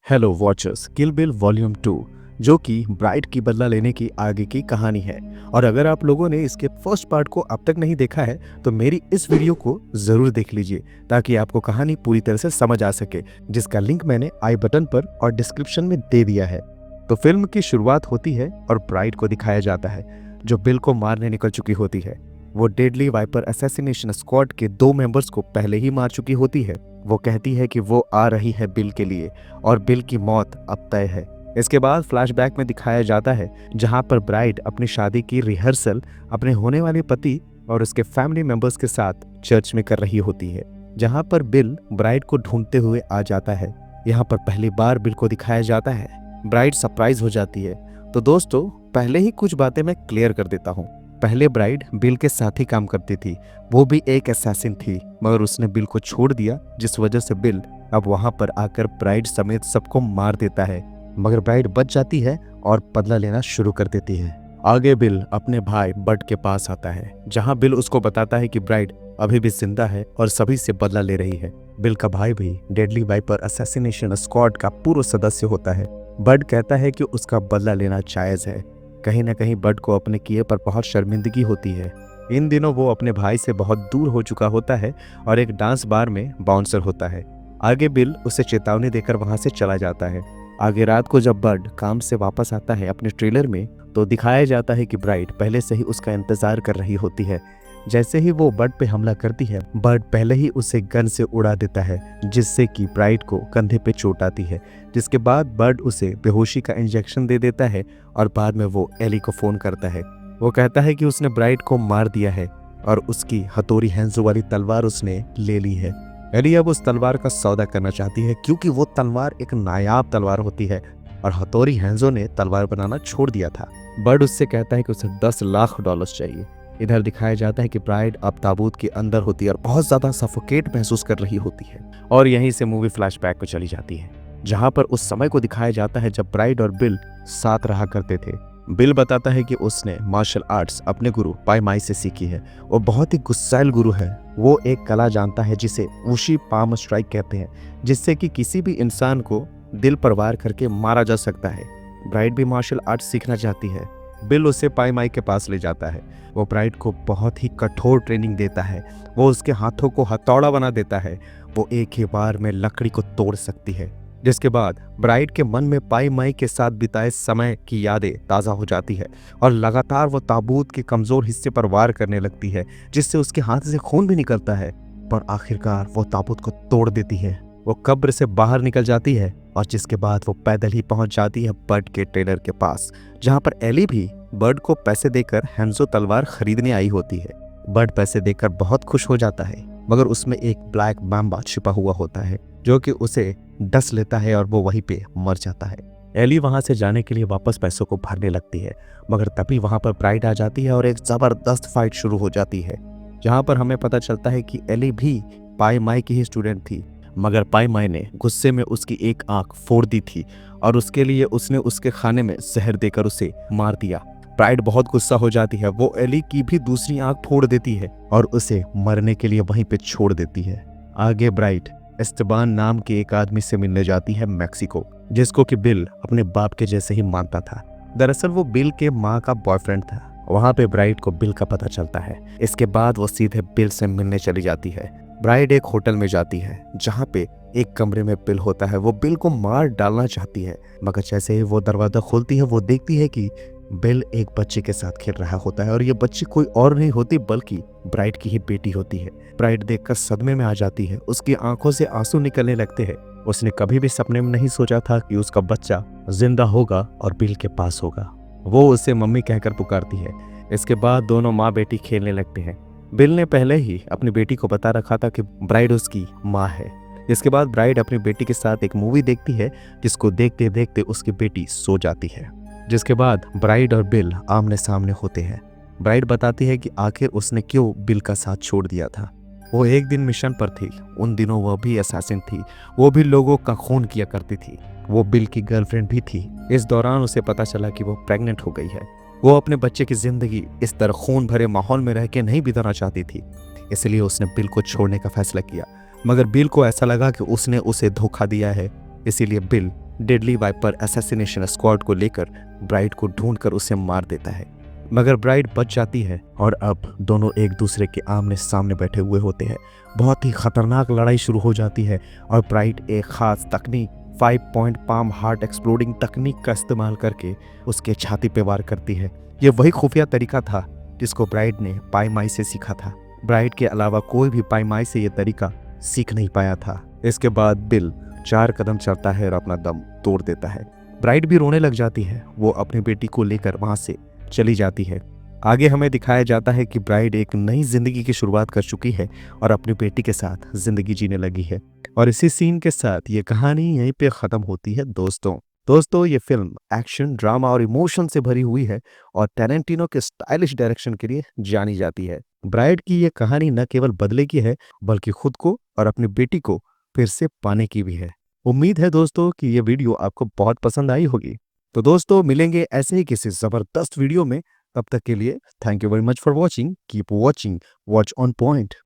Hello watchers, किल bill volume 2 जो कि bride की बदला लेने की आगे की कहानी है। और अगर आप लोगों ने इसके फर्स्ट पार्ट को अब तक नहीं देखा है तो मेरी इस वीडियो को जरूर देख लीजिए ताकि आपको कहानी पूरी तरह से समझ आ सके, जिसका लिंक मैंने आई बटन पर और डिस्क्रिप्शन में दे दिया है। तो फिल्म की शुरुआत होती है और ब्राइड को दिखाया जाता है जो बिल को मारने निकल चुकी होती है। वो डेडली वाइपर असैसिनेशन स्क्वाड के 2 मेंबर्स को पहले ही मार चुकी होती है। वो कहती है कि वो आ रही है बिल के लिए और बिल की मौत अब तय है। इसके बाद फ्लैशबैक में दिखाया जाता है जहां पर ब्राइड अपनी शादी की रिहर्सल अपने होने वाले पति और उसके फैमिली मेंबर्स के साथ चर्च में कर रही होती है, जहां पर बिल ब्राइड को ढूंढते हुए आ जाता है। यहाँ पर पहली बार बिल को दिखाया जाता है। ब्राइड सरप्राइज हो जाती है। तो दोस्तों, पहले ही कुछ बातें मैं क्लियर कर देता हूँ। पहले ब्राइड बिल के साथ ही काम करती थी, वो भी एक असैसिन थी, मगर उसने बिल को छोड़ दिया, जिस वजह से बिल अब वहां पर आकर ब्राइड समेत सबको मार देता है। मगर ब्राइड बच जाती है और बदला लेना शुरू कर देती है। आगे बिल अपने भाई बड के पास आता है, जहां बिल उसको बताता है कि ब्राइड अभी भी जिंदा है और सभी से बदला ले रही है। बिल का भाई भी डेडली वाइपर असैसिनेशन स्क्वाड का पूर्व सदस्य होता है। बड कहता है कि उसका बदला लेना जायज है। कहीं न कहीं बड को अपने किए पर बहुत शर्मिंदगी होती है। इन दिनों वो अपने भाई से बहुत दूर हो चुका होता है और एक डांस बार में बाउंसर होता है। आगे बिल उसे चेतावनी देकर वहां से चला जाता है। आगे रात को जब बड काम से वापस आता है अपने ट्रेलर में, तो दिखाया जाता है कि ब्राइड पहले से ही उसका इंतजार कर रही होती है। जैसे ही वो बड पे हमला करती है, बड पहले ही उसे गन से उड़ा देता है, जिससे कि ब्राइड को कंधे पे चोट आती है। जिसके बाद बड उसे बेहोशी का इंजेक्शन दे देता है और बाद में वो एली को फोन करता है। वो कहता है कि उसने ब्राइड को मार दिया है और उसकी हथौड़ी हैंजो वाली तलवार उसने ले ली है। एली अब उस तलवार का सौदा करना चाहती है क्योंकि वो तलवार एक नायाब तलवार होती है और हथौड़ी हैंजो ने तलवार बनाना छोड़ दिया था। बड उससे कहता है कि उसे $10 लाख चाहिए। इधर दिखाया जाता है कि ब्राइड अब ताबूत के अंदर होती है और बहुत ज्यादा सफोकेट महसूस कर रही होती है। और यहीं से मूवी फ्लैशबैक को चली जाती है, जहां पर उस समय को दिखाया जाता है जब ब्राइड और बिल साथ रहा करते थे। बिल बताता है कि उसने मार्शल आर्ट्स अपने गुरु पाई माई से सीखी है। वो बहुत ही गुस्सैल गुरु है। वो एक कला जानता है जिसे वुशी पाम स्ट्राइक कहते हैं, जिससे कि किसी भी इंसान को दिल पर वार करके मारा जा सकता है। ब्राइड भी मार्शल आर्ट्स सीखना चाहती है। बिल उसे पाई माई के पास ले जाता है। वो ब्राइड को बहुत ही कठोर ट्रेनिंग देता है। वो उसके हाथों को हथौड़ा बना देता है। वो एक ही बार में लकड़ी को तोड़ सकती है। जिसके बाद ब्राइड के मन में पाई माई के साथ बिताए समय की यादें ताज़ा हो जाती है और लगातार वो ताबूत के कमज़ोर हिस्से पर वार करने लगती है, जिससे उसके हाथ से खून भी निकलता है। पर आखिरकार वो ताबूत को तोड़ देती है। वो कब्र से बाहर निकल जाती है और जिसके बाद वो पैदल ही पहुंच जाती है बड के टेलर के पास, जहां पर एली भी बड को पैसे देकर हैंजो तलवार खरीदने आई होती है। बड पैसे देकर बहुत खुश हो जाता है, मगर उसमें एक ब्लैक मैम्बा छिपा हुआ होता है जो कि उसे डस लेता है और वो वहीं पे मर जाता है। एली वहां से जाने के लिए वापस पैसों को भरने लगती है, मगर तभी वहां पर ब्राइड आ जाती है और एक जबरदस्त फाइट शुरू हो जाती है, जहां पर हमें पता चलता है कि एली भी पाई माई की ही स्टूडेंट थी, मगर पाई माई ने गुस्से में उसकी एक आंख फोड़ दी थी और उसके लिए उसने उसके खाने में जहर देकर उसे मार दिया। ब्राइड बहुत गुस्सा हो जाती है। वो एली की भी दूसरी आंख फोड़ देती है और उसे मरने के लिए वहीं पे छोड़ देती है। आगे ब्राइड एस्टेबान नाम के एक आदमी से मिलने जाती है मैक्सिको, जिसको कि बिल अपने बाप के जैसे ही मानता था। दरअसल वो बिल के माँ का बॉयफ्रेंड था। वहां पे ब्राइड को बिल का पता चलता है। इसके बाद वो सीधे बिल से मिलने चली जाती है। ब्राइड एक होटल में जाती है जहां पे एक कमरे में बिल होता है। वो बिल को मार डालना चाहती है, मगर जैसे ही वो दरवाजा खोलती है वो देखती है कि बिल एक बच्चे के साथ खेल रहा होता है और ये बच्ची कोई और नहीं होती बल्कि ब्राइड की ही बेटी होती है। ब्राइड देखकर सदमे में आ जाती है। उसकी आंखों से आंसू निकलने लगते हैं। उसने कभी भी सपने में नहीं सोचा था कि उसका बच्चा जिंदा होगा और बिल के पास होगा। वो उसे मम्मी कहकर पुकारती है। इसके बाद दोनों माँ बेटी खेलने लगते हैं। बिल ने पहले ही अपनी बेटी को बता रखा था कि ब्राइड उसकी माँ है। इसके बाद ब्राइड अपनी बेटी के साथ एक मूवी देखती है, जिसको देखते देखते उसकी बेटी सो जाती है। जिसके बाद ब्राइड और बिल आमने सामने होते हैं। ब्राइड बताती है कि आखिर उसने क्यों बिल का साथ छोड़ दिया था। वो एक दिन मिशन पर थी। उन दिनों वह भी असैसिन थी। वो भी लोगों का खून किया करती थी। वो बिल की गर्लफ्रेंड भी थी। इस दौरान उसे पता चला कि वो प्रेग्नेंट हो गई है। वो अपने बच्चे की जिंदगी इस तरह खून भरे माहौल में रह के नहीं बिताना चाहती थी, इसलिए उसने बिल को छोड़ने का फैसला किया। मगर बिल को ऐसा लगा कि उसने उसे धोखा दिया है, इसीलिए Bill deadly viper assassination squad को लेकर ब्राइड को ढूंढकर उसे मार देता है, मगर ब्राइड बच जाती है और अब दोनों एक दूसरे के आमने सामने बैठे हुए होते हैं। बहुत ही खतरनाक लड़ाई शुरू हो जाती है और ब्राइड एक खास तकनीक 5 पॉइंट पाम हार्ट एक्सप्लोडिंग तकनीक का इस्तेमाल करके उसके छाती पे वार करती है। यह वही खुफिया तरीका था जिसको ब्राइड ने पाई माई से सीखा था। ब्राइड के अलावा कोई भी पाई माई से यह तरीका सीख नहीं पाया था। इसके बाद बिल 4 कदम चलता है और अपना दम तोड़ देता है। ब्राइड भी रोने लग जाती है। वो अपनी बेटी को लेकर वहां से चली जाती है। आगे हमें दिखाया जाता है कि ब्राइड एक नई जिंदगी की शुरुआत कर चुकी है और अपनी बेटी के साथ जिंदगी जीने लगी है। और इसी सीन के साथ ये कहानी यहीं पे खत्म होती है। दोस्तों ये फिल्म एक्शन, ड्रामा और इमोशन से भरी हुई है और टैरेंटिनो के स्टाइलिश डायरेक्शन के लिए जानी जाती है। ब्राइड की ये कहानी न केवल बदले की है बल्कि खुद को और अपनी बेटी को फिर से पाने की भी है। उम्मीद है दोस्तों कि ये वीडियो आपको बहुत पसंद आई होगी। तो दोस्तों मिलेंगे ऐसे ही किसी जबरदस्त वीडियो में। तब तक के लिए thank you very much for watching. Keep watching, watch on point.